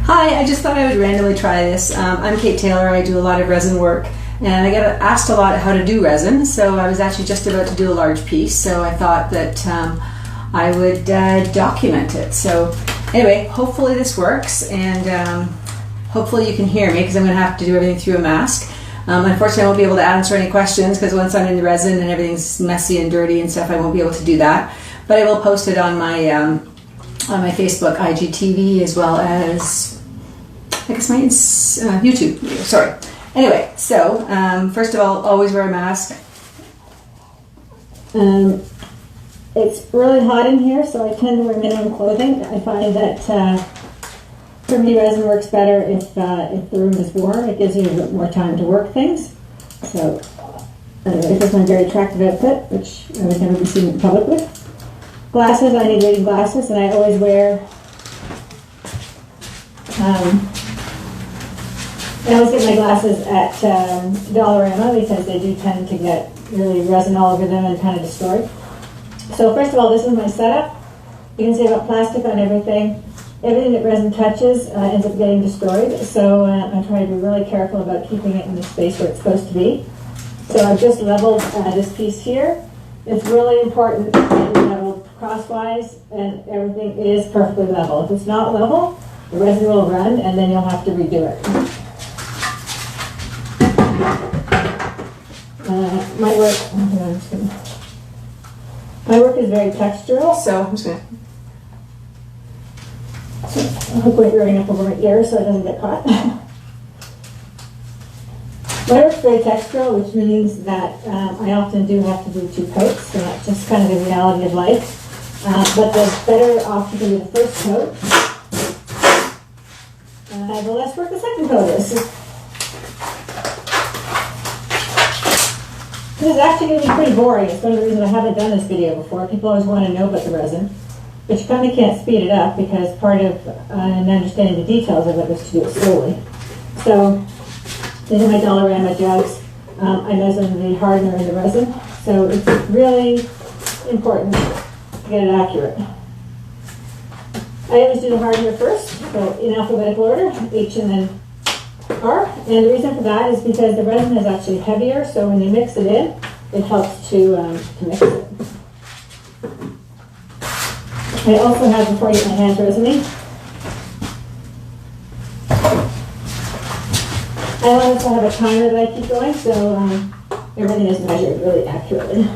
Hi, I just thought I would randomly try this. I'm Kate Taylor. I do a lot of resin work, and I get asked a lot how to do resin, so I was actually just about to do a large piece, so I thought that I would document it. So anyway, hopefully this works, and hopefully you can hear me because I'm going to have to do everything through a mask. Unfortunately, I won't be able to answer any questions because once I'm in the resin and everything's messy and dirty and stuff, I won't be able to do that. But I will post it on my Facebook, IGTV, as well as I guess my YouTube video. Sorry. Anyway, so first of all, always wear a mask. It's really hot in here, so I tend to wear minimum clothing. I find that for me, resin works better if the room is warm. It gives you a bit more time to work things. So anyway, this is my very attractive outfit, which I would never be seen in public with. Glasses, I need reading glasses, and I always wear I always get my glasses at Dollarama because they do tend to get really resin all over them and kind of destroyed. So first of all, this is my setup. You can see I've got plastic on everything. Everything that resin touches ends up getting destroyed. So I'm trying to be really careful about keeping it in the space where it's supposed to be. So I've just leveled this piece here. It's really important that you level crosswise and everything is perfectly level. If it's not level, the resin will run and then you'll have to redo it. My work is very textural, so I'm just going to hook my earring up over my ear so it doesn't get caught. My work is very textural, which means that I often do have to do 2 coats, so that's just kind of the reality of life. But the better off you can do the first coat, the less work the second coat is. This is actually going to be pretty boring. It's one of the reasons I haven't done this video before. People always want to know about the resin, but you kind of can't speed it up because part of understanding the details of it is to do it slowly. So these are my Dollarama jugs. I measure the hardener in the resin, so it's really important to get it accurate. I always do the hardener first, so in alphabetical order, H and then R. And the reason for that is because the resin is actually heavier, so when you mix it in, it helps to mix it. I also have, before I get my hands resining, I also have a timer that I keep going, so everything is measured really accurately.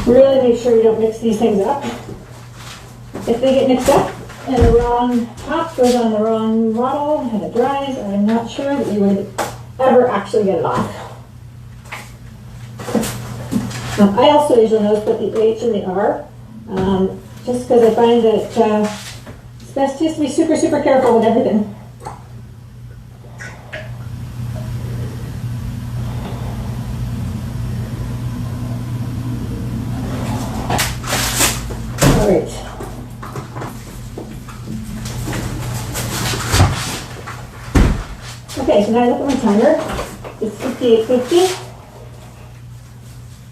Really make sure you don't mix these things up. If they get mixed up and the wrong top goes on the wrong model and it dries, I'm not sure that you would ever actually get it off. I also usually notice put the H and the R, just because I find that it's best just to be super, super careful with everything. Alright. Okay, so now I look at my timer. It's 58:50.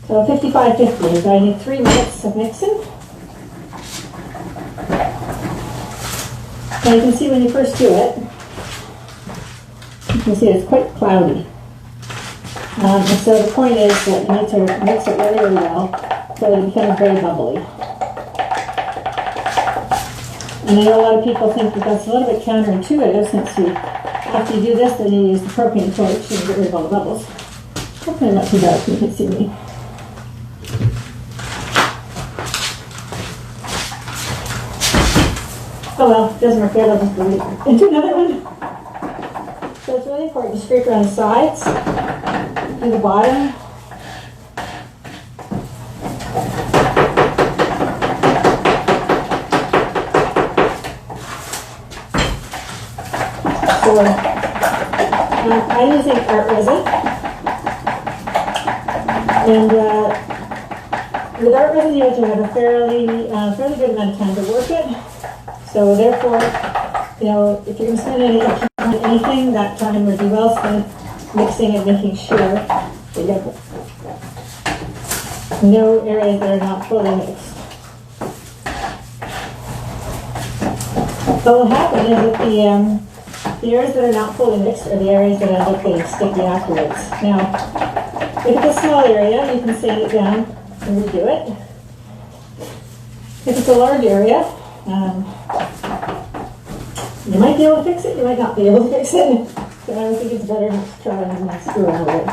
So 55:50. So I need 3 minutes of mixing. Now you can see when you first do it, you can see it's quite cloudy. And so the point is that you need to mix it really, really well so that it becomes very bubbly. And I know a lot of people think that that's a little bit counterintuitive since after you do this, then you use the propane torch and get rid of all the bubbles. Hopefully not too bad so you can see me. Oh well, it doesn't work out, I'll just go into another one. So it's really important to scrape around the sides and the bottom. So I'm using art resin, and With art resin, you have to have a fairly good amount of time to work it. So therefore, you know, if you're going to spend any extra time on anything, that time would be well spent mixing and making sure that you have no areas that are not fully mixed. What will happen is that the areas that are not fully mixed are the areas that end up getting sticky afterwards. Now, if it's a small area, you can sand it down and redo it. If it's a large area, you might be able to fix it, you might not be able to fix it. So I think it's better not to try and screw around with it.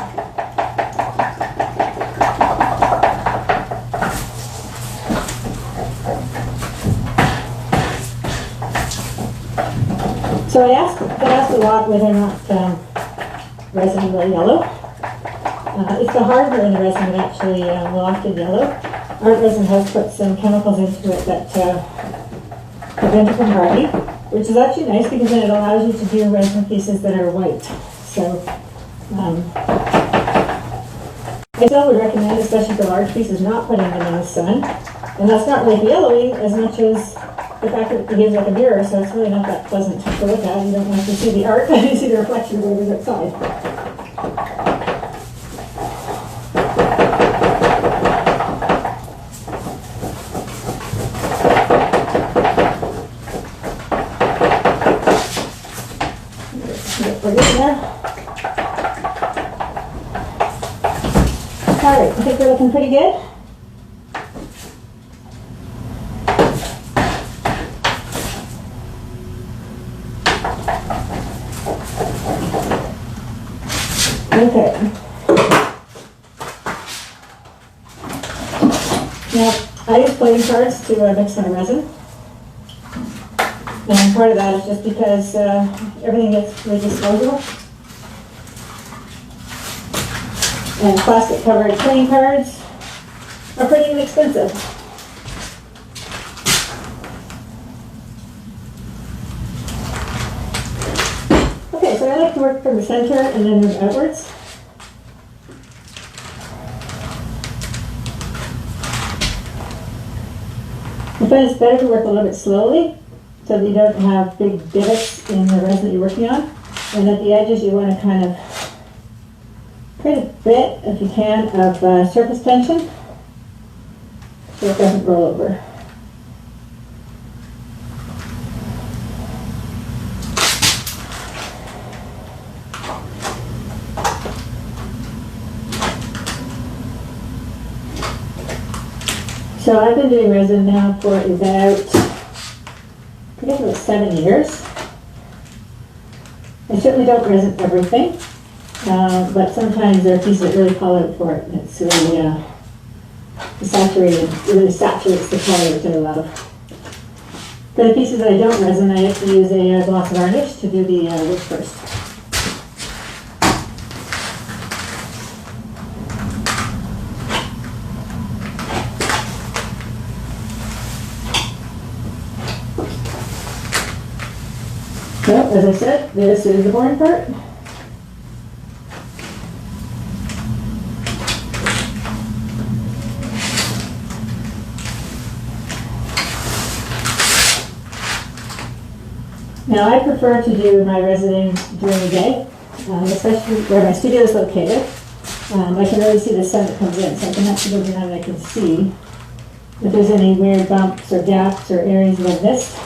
So I asked a lot whether or not resin will yellow. It's the hardware in the resin that actually will often yellow. Art resin has put some chemicals into it that prevent it from hardening, which is actually nice because then it allows you to do resin pieces that are white. So I still would recommend, especially for large pieces, not putting them in the sun. And that's not really yellowing as much as the fact that it behaves like a mirror, so it's really not that pleasant to look at. You don't want to see the art, you see the reflection of whatever's outside. We're getting there. Alright, I think we're looking pretty good. Okay. Now, I use playing cards to mix my resin. And part of that is just because everything gets really disposable. And plastic covered playing cards are pretty inexpensive. Okay, so I like to work from the center and then move outwards. I find it's better to work a little bit slowly so that you don't have big divots in the resin that you're working on. And at the edges you want to kind of create a bit, if you can, of surface tension so it doesn't roll over. So I've been doing resin now for about, I guess about 7 years. I certainly don't resin everything, but sometimes there are pieces that really call out for it. It's really saturated, it really saturates the color which I love. For the pieces that I don't resin, I have to use a gloss varnish to do the wood first. So, as I said, this is the boring part. Now, I prefer to do my resining during the day, especially where my studio is located. I can really see the sun that comes in, so I can actually go down and I can see if there's any weird bumps or gaps or areas that I've missed.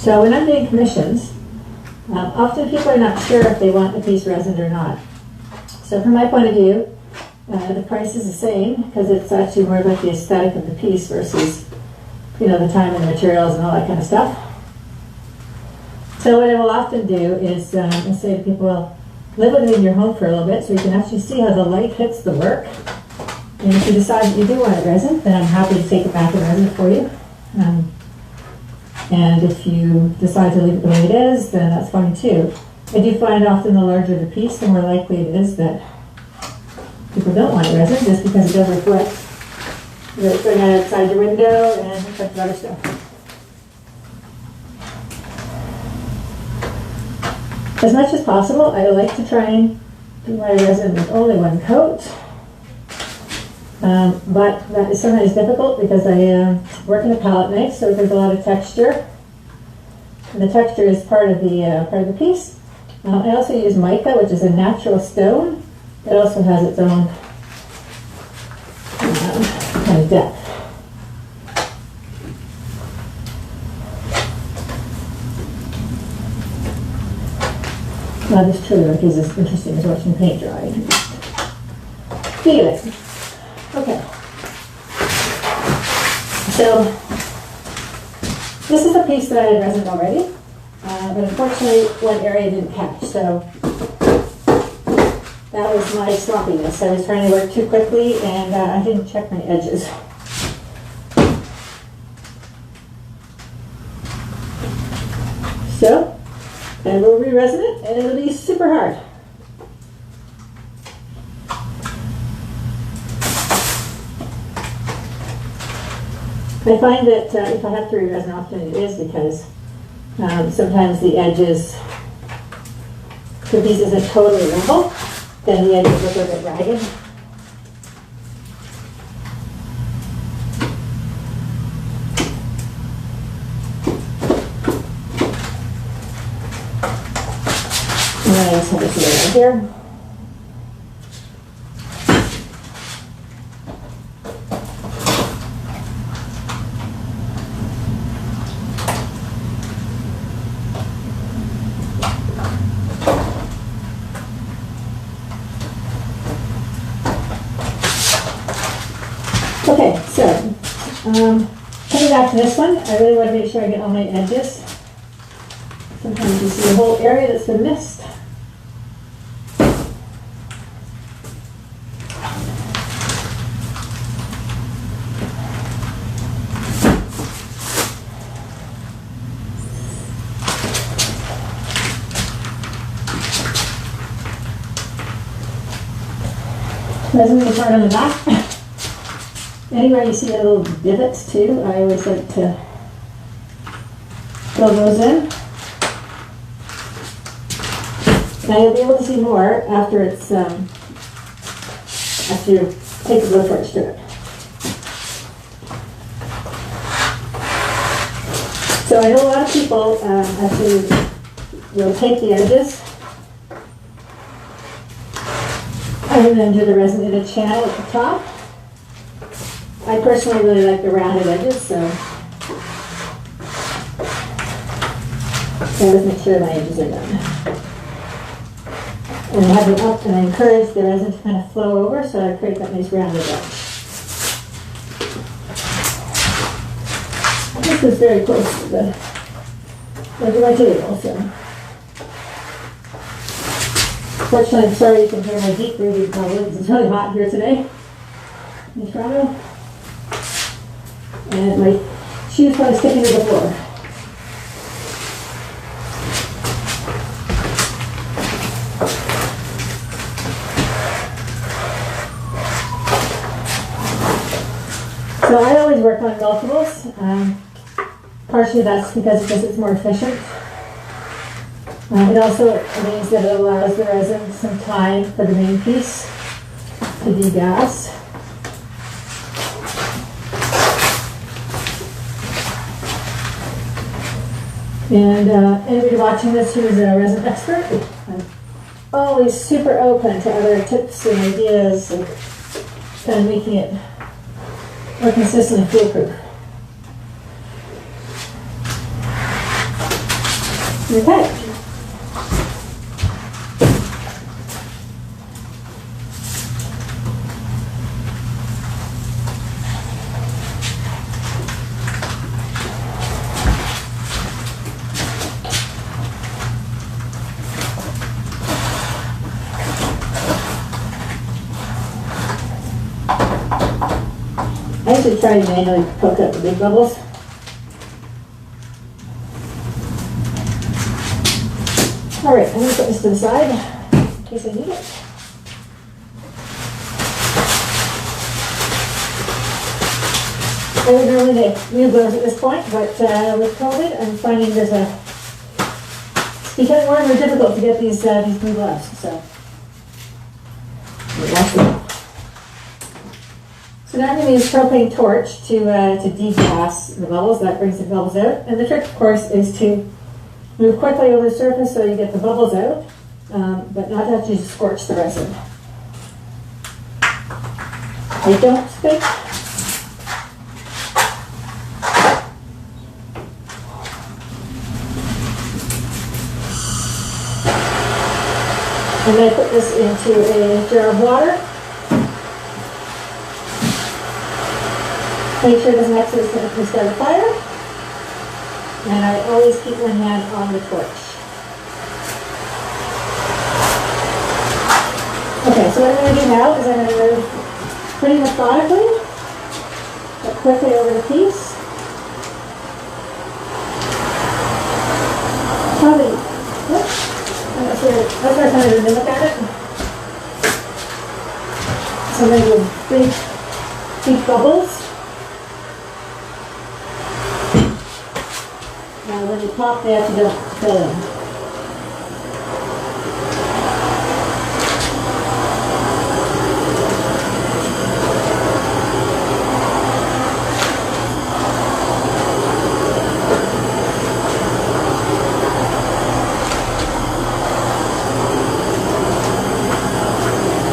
So when I'm doing commissions, often people are not sure if they want a piece resined or not. So from my point of view, the price is the same because it's actually more about the aesthetic of the piece versus, you know, the time and the materials and all that kind of stuff. So what I will often do is say to people, well, live with it in your home for a little bit so you can actually see how the light hits the work. And if you decide that you do want it resin, then I'm happy to take it back in resin for you. And if you decide to leave it the way it is, then that's fine too. I do find often the larger the piece, the more likely it is that people don't want it resin just because it does reflect. It's going outside your window and reflects other stuff. As much as possible, I like to try and do my resin with only one coat. But that is sometimes difficult because I work in a palette knife, so there's a lot of texture. And the texture is part of the piece. I also use mica, which is a natural stone. It also has its own kind of depth. Now this truly is as interesting as watching paint dry. Feel it. Okay. So this is a piece that I had resined already, but unfortunately one area didn't catch. So that was my sloppiness. I was trying to work too quickly and I didn't check my edges. So I will re-resin it and it'll be super hard. I find that if I have to re-resin often it is because sometimes the edges, the piece isn't totally level, then the edges look a bit ragged. And then I just have to see it right here. Okay, so coming back to this one, I really want to make sure I get all my edges. Sometimes you see a whole area that's been missed. Resin is hard on the back. Anywhere you see the little divots too, I always like to fill those in. Now you'll be able to see more after it's after you take the blow torch to it. So I know a lot of people actually will take the edges and then do the resin in a channel at the top. I personally really like the rounded edges, so I always make sure my edges are done. And I have them up and I encourage the resin to kind of flow over so I create that nice rounded edge. This is very close to the edge of my table, so. Fortunately, I'm sorry you can hear my deep breathing probably because it's really hot here today in Toronto. And my shoes probably sticking to the floor. So I always work on multiples. Partially that's because it's more efficient. It also means that it allows the resin some time for the main piece to degas. And anybody watching this who is a resin expert, I'm always super open to other tips and ideas and kind of making it more consistent and foolproof. Okay. usually try to manually poke out the big bubbles. All right, I'm going to put this to the side in case I need it. I would normally make new gloves at this point, but with COVID, I'm finding it's becoming more and more difficult to get these new gloves. So, now I'm going to use propane torch to degas the bubbles. That brings the bubbles out. And the trick, of course, is to move quickly over the surface so you get the bubbles out, but not to actually scorch the resin. I don't think. I'm going to put this into a jar of water. Make sure it doesn't accidentally start a fire. And I always keep my hand on the torch. Okay, so what I'm going to do now is I'm going to move pretty methodically, but quickly over the piece. Probably, that's where I kind of look at it. So I'm going to do big bubbles. Now when you pop, they actually don't fill in.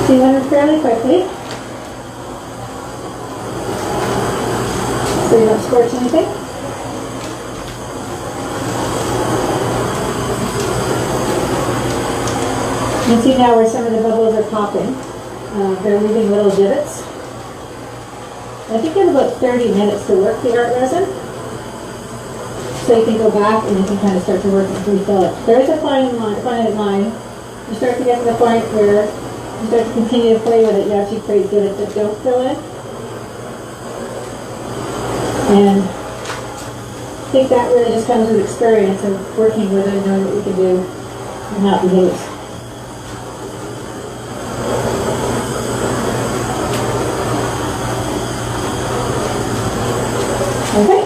So you want it fairly quickly, so you don't scorch anything. You can see now where some of the bubbles are popping. They're leaving little divots. I think you have about 30 minutes to work the art resin. So you can go back and you can kind of start to work and refill it. There is a fine line. You start to get to the point where you start to continue to play with it, you actually create divots that don't fill in. And I think that really just comes with experience of working with it, knowing what you can do and how it behaves. Okay.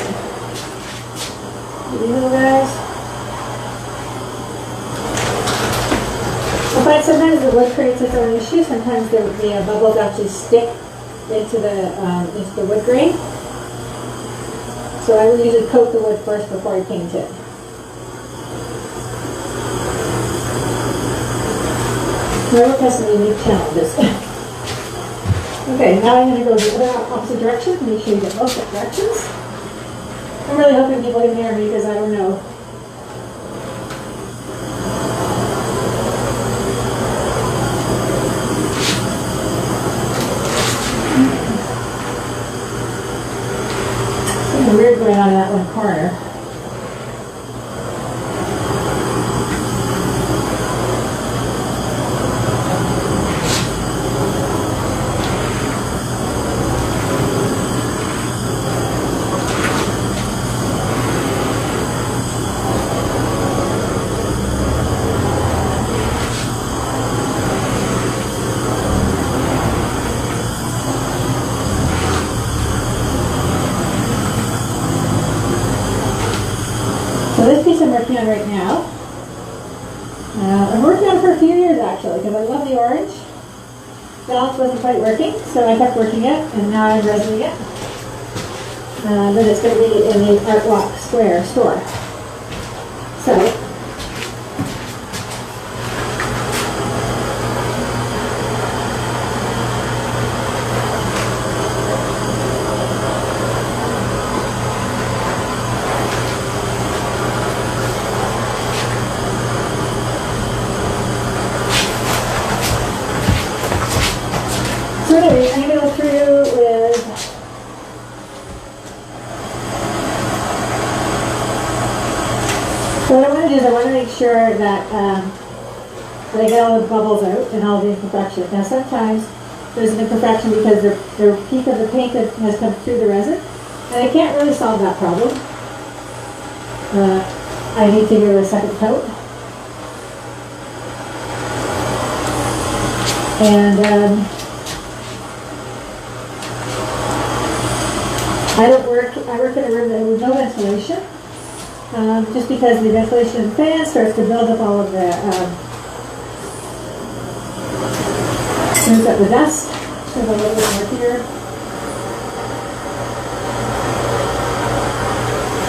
You know, guys. I find sometimes the wood creates its own issue. Sometimes the bubbles actually stick into the wood grain. So I would usually coat the wood first before I paint it. My work has some unique challenges. Okay, now I'm going to go the opposite direction to make sure you get both directions. I'm really hoping people can hear me because I don't know. Something weird going on in that one corner. So this piece I'm working on right now, I'm working on it for a few years actually because I love the orange. Balance wasn't quite working, so I kept working it, and now I'm resining it. Then it's going to be in the Art Walk Square store. So, anyway, I'm going to go through with so what I want to do is I want to make sure that I get all the bubbles out and all the imperfections. Now sometimes there's an imperfection because the peak of the paint that has come through the resin. And I can't really solve that problem. I need to give it a second coat. And I work in a room that with no ventilation, just because the ventilation fan starts to build up all of the brings up the dust. There's a little bit more here.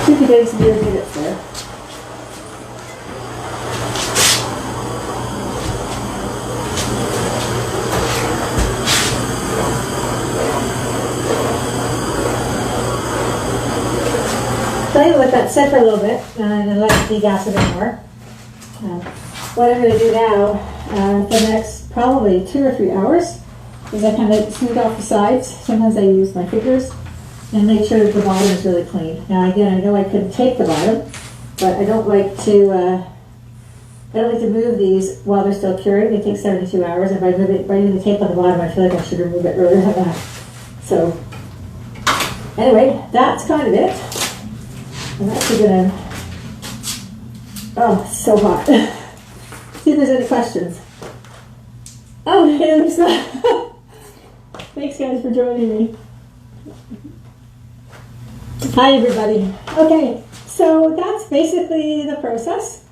Should be getting some weird units there. So I'm going to let that sit for a little bit and then let it degas a bit more. What I'm going to do now for the next probably 2 or 3 hours is I kind of smooth off the sides. Sometimes I use my fingers and make sure that the bottom is really clean. Now again, I know I could take the bottom, but I don't like to move these while they're still curing. They take 72 hours. If I move it by using the tape on the bottom, I feel like I should remove it earlier than that. So anyway, that's kind of it. I'm actually gonna, oh, it's so hot. See if there's any questions. Oh, hey, there's not. Thanks guys for joining me. Hi everybody. Okay, so that's basically the process.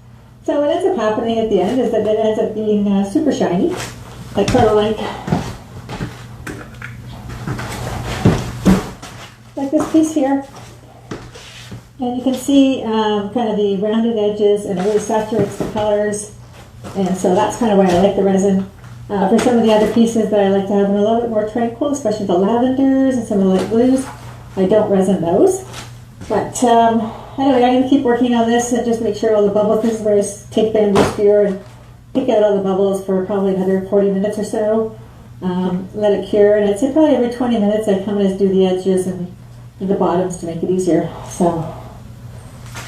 So what ends up happening at the end is that it ends up being super shiny, like sort of like this piece here. And you can see kind of the rounded edges, and it really saturates the colors. And so that's kind of why I like the resin. For some of the other pieces that I like to have them a little bit more tranquil, especially the lavenders and some of the light blues, I don't resin those. But anyway, I'm going to keep working on this and just make sure all the bubbles, this is where I take bamboo spear and pick out all the bubbles for probably another 40 minutes or so. Let it cure, and I'd say probably every 20 minutes I come and do the edges and the bottoms to make it easier. So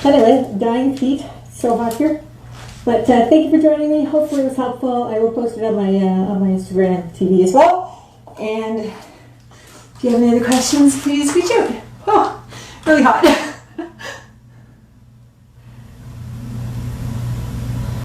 anyway, dying feet, so hot here. But thank you for joining me. Hopefully it was helpful. I will post it on my Instagram TV as well. And if you have any other questions, please reach out. Oh, really hot.